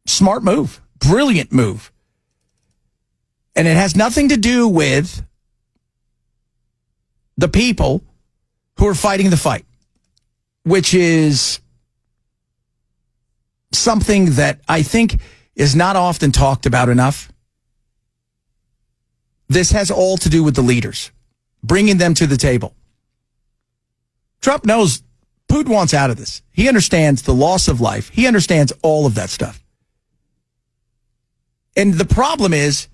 Smart move. Brilliant move. And it has nothing to do with the people who are fighting the fight, which is something that I think is not often talked about enough. This has all to do with the leaders, bringing them to the table. Trump knows Putin wants out of this. He understands the loss of life. He understands all of that stuff. And the problem is,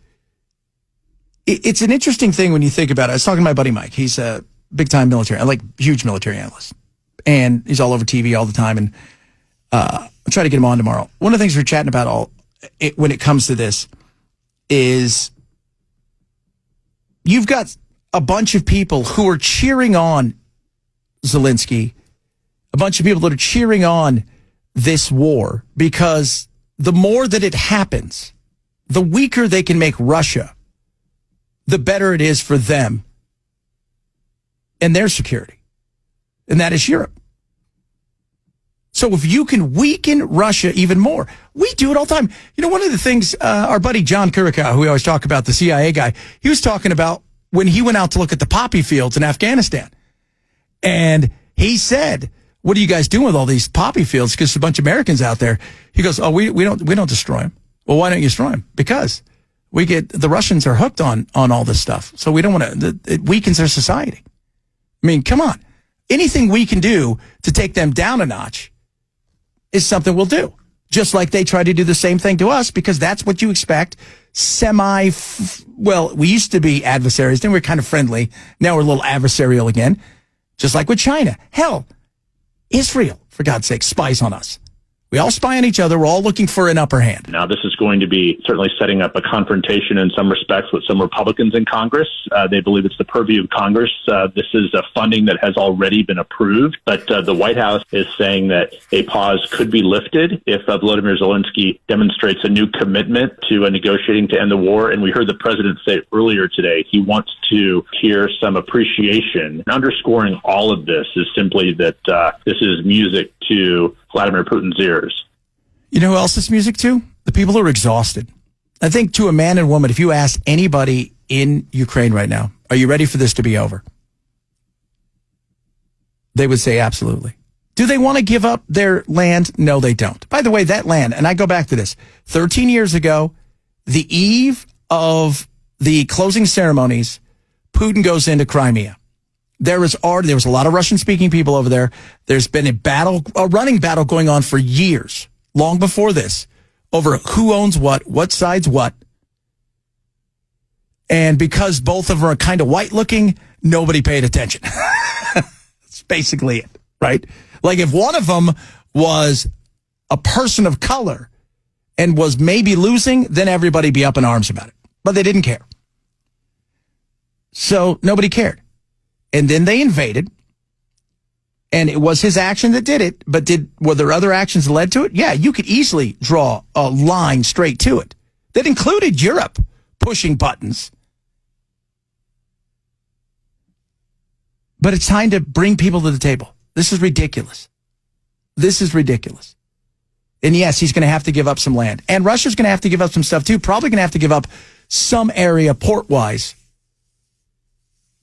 it's an interesting thing when you think about it. I was talking to my buddy Mike. He's a big-time military, like huge military analyst. And he's all over TV all the time. And I'll try to get him on tomorrow. One of the things we're chatting about when it comes to this is you've got a bunch of people who are cheering on Zelensky, a bunch of people that are cheering on this war because the more that it happens, the weaker they can make Russia, the better it is for them and their security. And that is Europe. So if you can weaken Russia even more, we do it all the time. You know, one of the things our buddy John Kurikow, who we always talk about, the CIA guy, he was talking about when he went out to look at the poppy fields in Afghanistan. And he said, what are you guys doing with all these poppy fields? Because there's a bunch of Americans out there. He goes, we don't destroy them. Well, why don't you destroy them? Because the Russians are hooked on all this stuff. So we don't want to, it weakens their society. I mean, come on. Anything we can do to take them down a notch is something we'll do. Just like they try to do the same thing to us, because that's what you expect. Well, we used to be adversaries, then we were kind of friendly. Now we're a little adversarial again. Just like with China. Hell, Israel, for God's sake, spies on us. We all spy on each other. We're all looking for an upper hand. Now, this is going to be certainly setting up a confrontation in some respects with some Republicans in Congress. They believe it's the purview of Congress. This is a funding that has already been approved, but the White House is saying that a pause could be lifted if Volodymyr Zelensky demonstrates a new commitment to negotiating to end the war. And we heard the president say earlier today he wants to hear some appreciation. Underscoring all of this is simply that this is music to Vladimir Putin's ears. You know who else is music to? The people who are exhausted. I think to a man and woman, if you ask anybody in Ukraine right now, are you ready for this to be over? They would say absolutely. Do they want to give up their land? No, they don't. By the way, that land, and I go back to this, 13 years ago, the eve of the closing ceremonies, Putin goes into Crimea. There was a lot of Russian-speaking people over there. There's been a running battle going on for years, long before this, over who owns what side's what. And because both of them are kind of white-looking, nobody paid attention. That's basically it, right? Like if one of them was a person of color and was maybe losing, then everybody'd be up in arms about it. But they didn't care. So nobody cared. And then they invaded, and it was his action that did it, but were there other actions that led to it? Yeah, you could easily draw a line straight to it. That included Europe pushing buttons. But it's time to bring people to the table. This is ridiculous. This is ridiculous. And yes, he's going to have to give up some land. And Russia's going to have to give up some stuff too. Probably going to have to give up some area port-wise.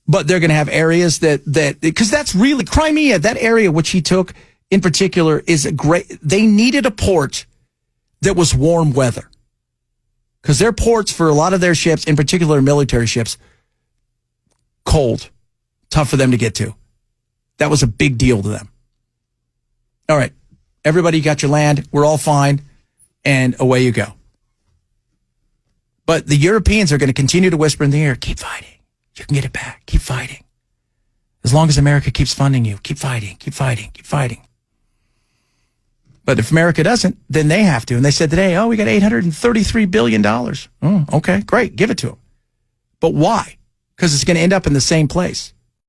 But they're going to have areas that because that's really Crimea, that area which he took in particular is a great. They needed a port that was warm weather because their ports for a lot of their ships, in particular military ships, cold, tough for them to get to. That was a big deal to them. All right, everybody got your land. We're all fine, and away you go. But the Europeans are going to continue to whisper in the ear, keep fighting. You can get it back. Keep fighting. As long as America keeps funding you, keep fighting, keep fighting, keep fighting. But if America doesn't, then they have to. And they said today, we got $833 billion. Oh, okay, great. Give it to them. But why? Because it's going to end up in the same place.